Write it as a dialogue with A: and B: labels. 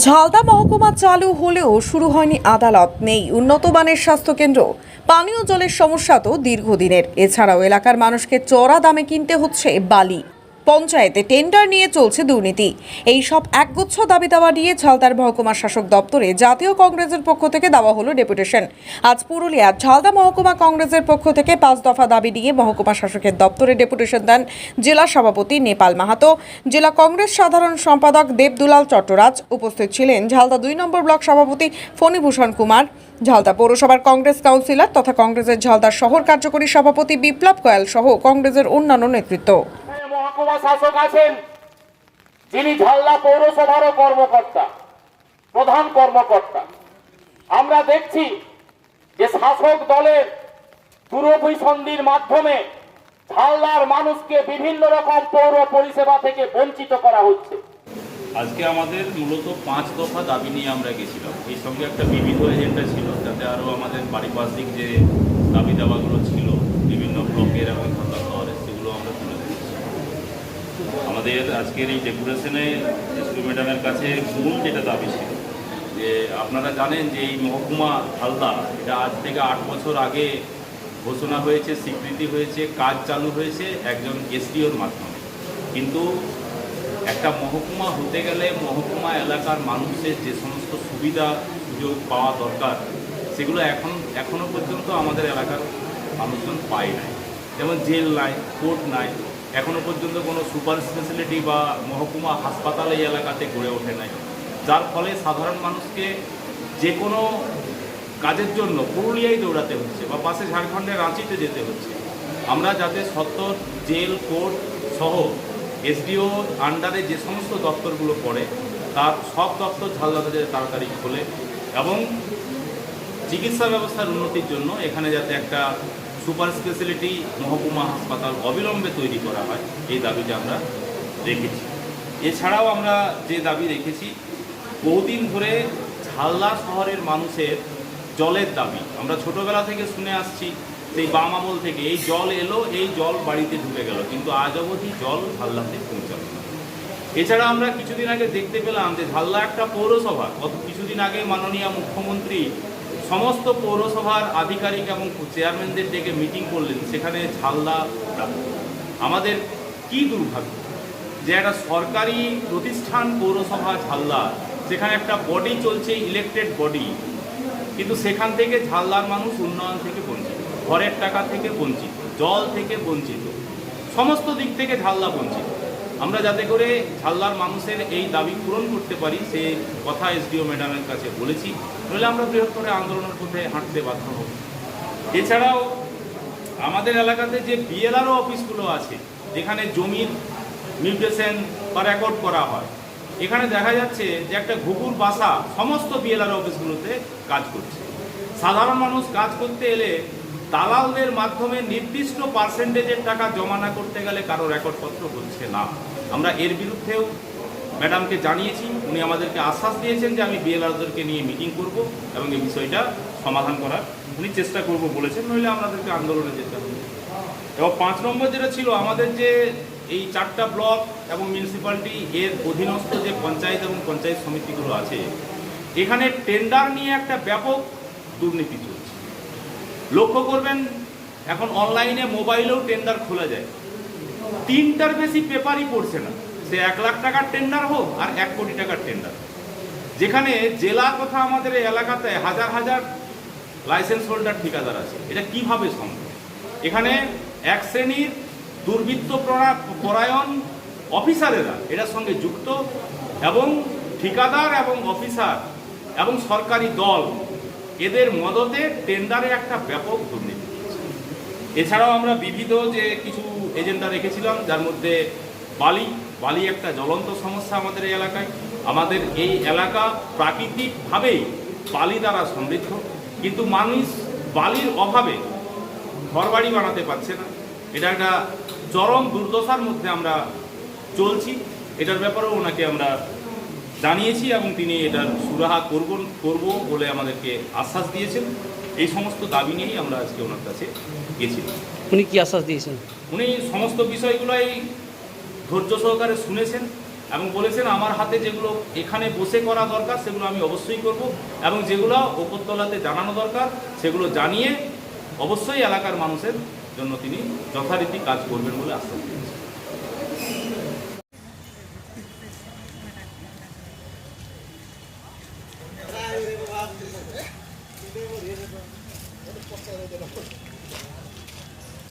A: ঝালদা মহকুমা চালু হলেও শুরু হয়নি আদালত, নেই উন্নত মানের স্বাস্থ্যকেন্দ্র, পানীয় জলের সমস্যা তো দীর্ঘদিনের। এছাড়াও এলাকার মানুষকে চড়া দামে কিনতে হচ্ছে বালি। পঞ্চায়েতে টেন্ডার নিয়ে চলছে দুর্নীতি। এই সব একগুচ্ছ দাবি দাওয়া নিয়ে ঝালদার মহকুমা শাসক দপ্তরে জাতীয় কংগ্রেসের পক্ষ থেকে দেওয়া হলো ডেপুটেশন। আজ পুরুলিয়ার ঝালদা মহকুমা কংগ্রেসের পক্ষ থেকে 5 দফা দাবি নিয়ে মহকুমা শাসকের দপ্তরে ডেপুটেশন দেন জেলা সভাপতি নেপাল মাহাতো, জেলা কংগ্রেস সাধারণ সম্পাদক দেবদুলাল চট্টরাজ। উপস্থিত ছিলেন ঝালদা 2 নম্বর ব্লক সভাপতি ফণীভূষণ কুমার, ঝালদা পৌরসভার কংগ্রেস কাউন্সিলর তথা কংগ্রেসের ঝালদা শহর কার্যকরী সভাপতি বিপ্লব কয়াল সহ কংগ্রেসের অন্যান্য নেতৃত্ব।
B: মহকুমা শাসক আছেন যিনি ঝালদা পৌরসভারও কর্মকর্তা, প্রধান কর্মকর্তা। আমরা দেখছি যে শাসক দলের দুরভিসন্ধির মাধ্যমে ঝালদার মানুষকে বিভিন্ন রকম পৌর পরিষেবা থেকে বঞ্চিত করা হচ্ছে।
C: আজকে আমাদের মূলত 5 দফা দাবি নিয়ে আমরা গেছিলাম। এই সঙ্গে একটা বিবিধ এজেন্ডা ছিল, যাতে আরও আমাদের পারিপার্শ্বিক যে দাবি দাবাগুলো ছিল বিভিন্ন ব্লকের এবং ঢাকা শহরের, সেগুলো আমরা তুলে ধরেছি। আমাদের আজকের এই ডেপুটেশনে এসপি ম্যাডামের কাছে মূল যেটা দাবি ছিল, যে আপনারা জানেন যে এই মহকুমা ঝালদা এটা আজ থেকে 8 বছর আগে ঘোষণা হয়েছে, স্বীকৃতি হয়েছে, কাজ চালু হয়েছে একজন এসডিওর মাধ্যমে। কিন্তু একটা মহকুমা হতে গেলে মহকুমা এলাকার মানুষের যে সমস্ত সুবিধা সুযোগ পাওয়া দরকার, সেগুলো এখনও পর্যন্ত আমাদের এলাকার মানুষজন পায় নাই। যেমন জেল নাই, কোর্ট নাই, এখনও পর্যন্ত কোনো সুপার স্পেশালিটি বা মহকুমা হাসপাতাল এই এলাকাতে গড়ে ওঠে নাই, যার ফলে সাধারণ মানুষকে যে কোনো কাজের জন্য পুরুলিয়ায় দৌড়াতে হচ্ছে বা পাশে ঝাড়খণ্ডের রাঁচিতে যেতে হচ্ছে। আমরা যাতে সত্তর জেল, কোর্ট সহ এসডিও আন্ডারে যে সমস্ত দপ্তরগুলো পড়ে তার সব দপ্তর ঝালদাতে যাতে তাড়াতাড়ি খোলে এবং চিকিৎসা ব্যবস্থার উন্নতির জন্য এখানে যাতে একটা সুপার স্পেশালিটি মহকুমা হাসপাতাল অবিলম্বে তৈরি করা হয়, এই দাবিটা আমরা রেখেছি। এছাড়াও আমরা যে দাবি রেখেছি, বহুদিন ধরে ঝালদা শহরের মানুষের জলের দাবি আমরা ছোটোবেলা থেকে শুনে আসছি। সেই বাম আমল থেকে এই জল এলো, এই জল বাড়িতে ঢুকে গেল, কিন্তু আজ অবধি জল ঝালদাতে পৌঁছালো না। এছাড়া আমরা কিছুদিন আগে দেখতে পেলাম যে ঝালদা একটা পৌরসভা, কিছুদিন আগে মাননীয় মুখ্যমন্ত্রী সমস্ত পৌরসভার আধিকারিক এবং চেয়ারম্যানদের ডেকে মিটিং করলেন, সেখানে ঝালদা আমাদের কি দুর্ভাগ্য যে একটা সরকারি প্রতিষ্ঠান পৌরসভা ঝালদা, সেখানে একটা বডি চলছে, ইলেকটেড বডি, কিন্তু সেখান থেকে ঝালদার মানুষ উন্নয়ন থেকে বঞ্চিত, ঘরের টাকা থেকে বঞ্চিত, জল থেকে বঞ্চিত, সমস্ত দিক থেকে ঝালদা বঞ্চিত। আমরা যাতে করে ঝালদার মানুষের এই দাবি পূরণ করতে পারি সে কথা এসডিও ম্যাডামের কাছে বলেছি, নইলে আমরা বৃহত্তর আন্দোলনের পথে হাঁটতে বাধ্য হব। এছাড়াও আমাদের এলাকাতে যে বিএলআরও অফিসগুলো আছে, যেখানে জমির মিউটেশন বা রেকর্ড করা হয়, এখানে দেখা যাচ্ছে যে একটা ঘুঘুর বাসা সমস্ত বিএলআরও অফিসগুলোতে কাজ করছে। সাধারণ মানুষ কাজ করতে এলে দালালদের মাধ্যমে নির্দিষ্ট পার্সেন্টেজের টাকা জমা না করতে গেলে কারো রেকর্ডপত্র হচ্ছে না। আমরা এর বিরুদ্ধেও ম্যাডামকে জানিয়েছি, উনি আমাদেরকে আশ্বাস দিয়েছেন যে আমি বিএলআরদেরকে নিয়ে মিটিং করব এবং এই বিষয়টা সমাধান করার উনি চেষ্টা করব বলেছেন, নইলে আমাদেরকে আন্দোলনে যেতে হবে। এবং 5 নম্বর যেটা ছিল, আমাদের যে এই 4টা ব্লক এবং মিউনিসিপ্যালিটি এর অধীনস্থ যে পঞ্চায়েত এবং পঞ্চায়েত সমিতিগুলো আছে, এখানে টেন্ডার নিয়ে একটা ব্যাপক দুর্নীতি চলছে। লক্ষ্য করবেন এখন অনলাইনে মোবাইলেও টেন্ডার খোলা যায়, 3টার বেশি পেপারই পড়ছে না, সে 1 লাখ টাকার টেন্ডার হোক আর 1 কোটি টাকার টেন্ডার। যেখানে জেলা কথা আমাদের এই এলাকাতে হাজার হাজার লাইসেন্স হোল্ডার ঠিকাদার আছে, এটা কিভাবে সম্ভব? এখানে এক শ্রেণীর দুর্বৃত্ত পরায়ণ অফিসারেরা এটার সঙ্গে যুক্ত এবং ঠিকাদার এবং অফিসার এবং সরকারি দল এদের মদতে টেন্ডারে একটা ব্যাপক দুর্নীতি। এছাড়াও আমরা বিবিধ যে কিছু এজেন্ডা রেখেছিলাম, যার মধ্যে বালি একটা জ্বলন্ত সমস্যা আমাদের এই এলাকায়। আমাদের এই এলাকা প্রাকৃতিকভাবেই বালি দ্বারা সমৃদ্ধ, কিন্তু মানুষ বালির অভাবে ঘরবাড়ি বানাতে পারছে না। এটা একটা চরম দুর্দশার মধ্যে আমরা চলছি। এটার ব্যাপারেও ওনাকে আমরা জানিয়েছি এবং তিনি এটার সুরাহা করব বলে আমাদেরকে আশ্বাস দিয়েছেন। এই সমস্ত দাবি নিয়েই আমরা আজকে ওনার কাছে গেছিলাম।
D: উনি কি আশ্বাস দিয়েছেন?
C: উনি সমস্ত বিষয়গুলোই ধৈর্য সহকারে শুনেছেন এবং বলেছেন আমার হাতে যেগুলো এখানে বসে করা দরকার সেগুলো আমি অবশ্যই করব, এবং যেগুলো ওপরতলাতে জানানো দরকার সেগুলো জানিয়ে অবশ্যই এলাকার মানুষের জন্য তিনি যথারীতি কাজ করবেন বলে আশ্বাস দিয়েছেন।